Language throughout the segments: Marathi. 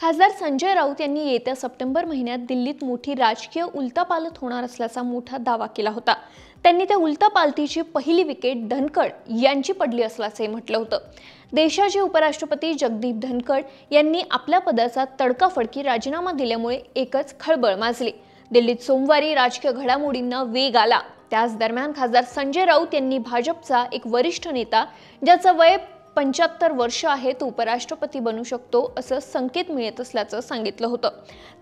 खासदार संजय राऊत यांनी येत्या सप्टेंबर महिन्यात दिल्लीत मोठी राजकीय उलथापालथ होणार असल्याचा मोठा दावा केला होता। त्यांनी त्या उलथापालथीची पहिली विकेट धनखड यांची पडली असल्याचे म्हटलं होतं। देशाचे उपराष्ट्रपती जगदीप धनखड यांनी आपल्या पदाचा तडकाफडकी राजीनामा दिल्यामुळे एकच खळबळ माजली। दिल्लीत सोमवारी राजकीय घडामोडींना वेग आला। त्याच दरम्यान खासदार संजय राऊत यांनी भाजपचा एक वरिष्ठ नेता ज्याचं वय 75 वर्ष आहे तो उपराष्ट्रपती बनू शकतो असं संकेत मिळत असल्याचं सांगितलं होतं।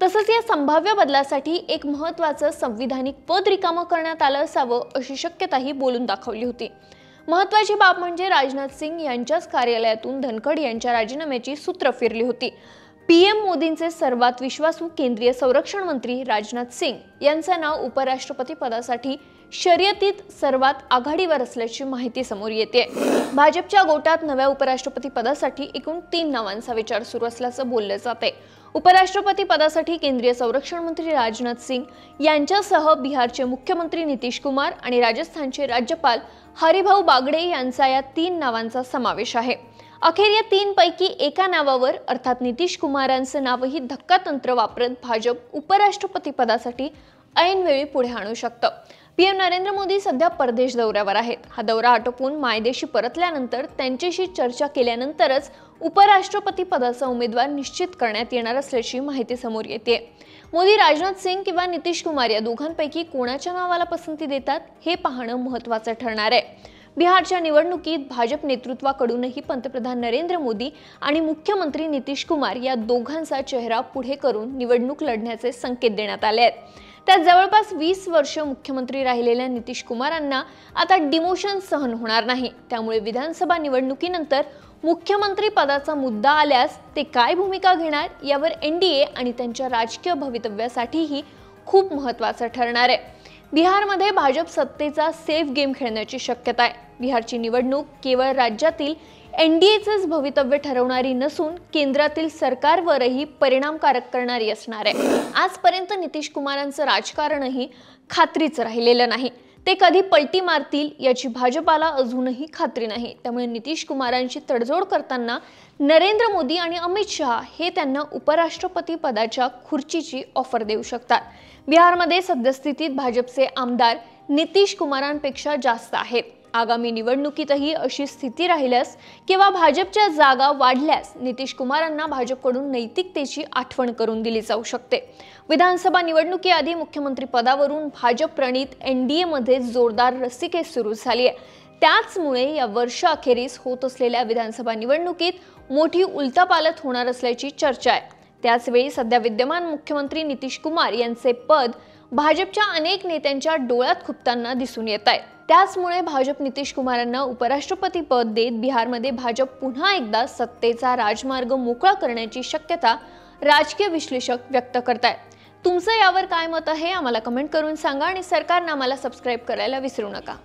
तसंच या संभाव्य बदलासाठी एक महत्त्वाचं संविधानिक पद रिकामं करण्यात आलं असावं अशी शक्यताही बोलून दाखवली होती। महत्त्वाची बाब म्हणजे राजनाथ सिंग यांच्याच कार्यालयातून धनखड यांच्या राजीनाम्याची सूत्र फिरली होती। पीएम मोदींचे सर्वात विश्वासू केंद्रीय संरक्षण मंत्री राजनाथ सिंग यांचं नाव उपराष्ट्रपती पदासाठी शर्यतीत सर्वात आघाडीवर असल्याची माहिती समोर येते। भाजपच्या गोटात नव्या उपराष्ट्रपती पदासाठी एकूण 3 नावांचा विचार सुरू असल्याचं बोललं जाते। उपराष्ट्रपती पदासाठी केंद्रीय संरक्षण मंत्री राजनाथ सिंग यांच्यासह बिहारचे मुख्यमंत्री नितीश कुमार आणि राजस्थानचे राज्यपाल हरिभाऊ बागडे यांचा या 3 नावांचा समावेश आहे। अखेर या 3 पैकी एका नावावर अर्थात नितीश कुमारांचं नावही धक्कातंत्र वापरत भाजप उपराष्ट्रपती पदासाठी ऐनवेळी पुढे आणू शकतं। पीएम नरेंद्र मोदी सध्या परदेश दौऱ्यावर आहेत। हा दौरा आटोपून मायदेशी परतल्यानंतर त्यांच्याशी चर्चा केल्यानंतरच उपराष्ट्रपती पदाचा उमेदवार निश्चित करण्यात येणार असल्याची माहिती समोर येते। मोदी राजनाथ सिंग किंवा नितीश कुमार या दोघांपैकी कोणाच्या नावाला पसंती देतात हे पाहणं महत्त्वाचं ठरणार आहे। बिहारच्या निवडणुकीत भाजप नेतृत्वाकडूनही पंतप्रधान नरेंद्र मोदी आणि मुख्यमंत्री नितीश कुमार या दोघांचा चेहरा पुढे करून निवडणूक लढण्याचे संकेत देण्यात आले आहेत। त्यात जवळपास 20 वर्ष मुख्यमंत्री राहिलेल्या नितीश कुमारांना आता डिमोशन सहन होणार नाही। त्यामुळे विधानसभा निवडणुकीनंतर मुख्यमंत्री पदाचा मुद्दा आल्यास ते काय भूमिका घेणार यावर एनडीए आणि त्यांच्या राजकीय भवितव्यासाठीही खूप महत्त्वाचं ठरणार आहे। बिहारमध्ये भाजप सत्तेचा सेफ गेम खेळण्याची शक्यता आहे। बिहारची निवडणूक केवळ राज्यातील एनडीएचेच भवितव्य ठरवणारी नसून केंद्रातील सरकारवरही परिणामकारक करणारी असणार आहे। आजपर्यंत नितीश कुमारांचं राजकारणही खात्रीचं राहिलेलं नाही। ते कधी पलटी मारतील याची भाजपाला अजूनही खात्री नाही। त्यामुळे नितीश कुमारांची तडजोड करताना नरेंद्र मोदी आणि अमित शहा हे त्यांना उपराष्ट्रपती पदाच्या खुर्चीची ऑफर देऊ शकतात। बिहारमध्ये सद्यस्थितीत भाजपचे आमदार नितीश कुमारांपेक्षा जास्त आहेत। आगामी निवडणुकीतही अशी स्थिती राहिल्यास किंवा भाजपच्या जागा वाढल्यास नितीश कुमारांना भाजपकडून नैतिकतेची आठवण करून दिली जाऊ शकते। विधानसभा निवडणुकीआधी मुख्यमंत्री पदावरून भाजप प्रणित एनडीए मध्ये जोरदार रस्सीखेच सुरू झाली आहे। त्याचमुळे या वर्षाअखेरीस होत असलेल्या विधानसभा निवडणुकीत मोठी उलथापालथ होणार असल्याची चर्चा आहे। त्याचवेळी सध्या विद्यमान मुख्यमंत्री नितीश कुमार यांचे पद भाजपच्या अनेक नेत्यांच्या डोळ्यात खुपताना दिसून येत आहे। त्याचमुळे भाजप नितीश कुमारांना उपराष्ट्रपती पद देत बिहारमध्ये भाजप पुन्हा एकदा सत्तेचा राजमार्ग मोकळा करण्याची शक्यता राजकीय विश्लेषक व्यक्त करतायत। तुमचं यावर काय मत आहे आम्हाला कमेंट करून सांगा आणि सरकारनं आम्हाला सबस्क्राइब करायला विसरू नका।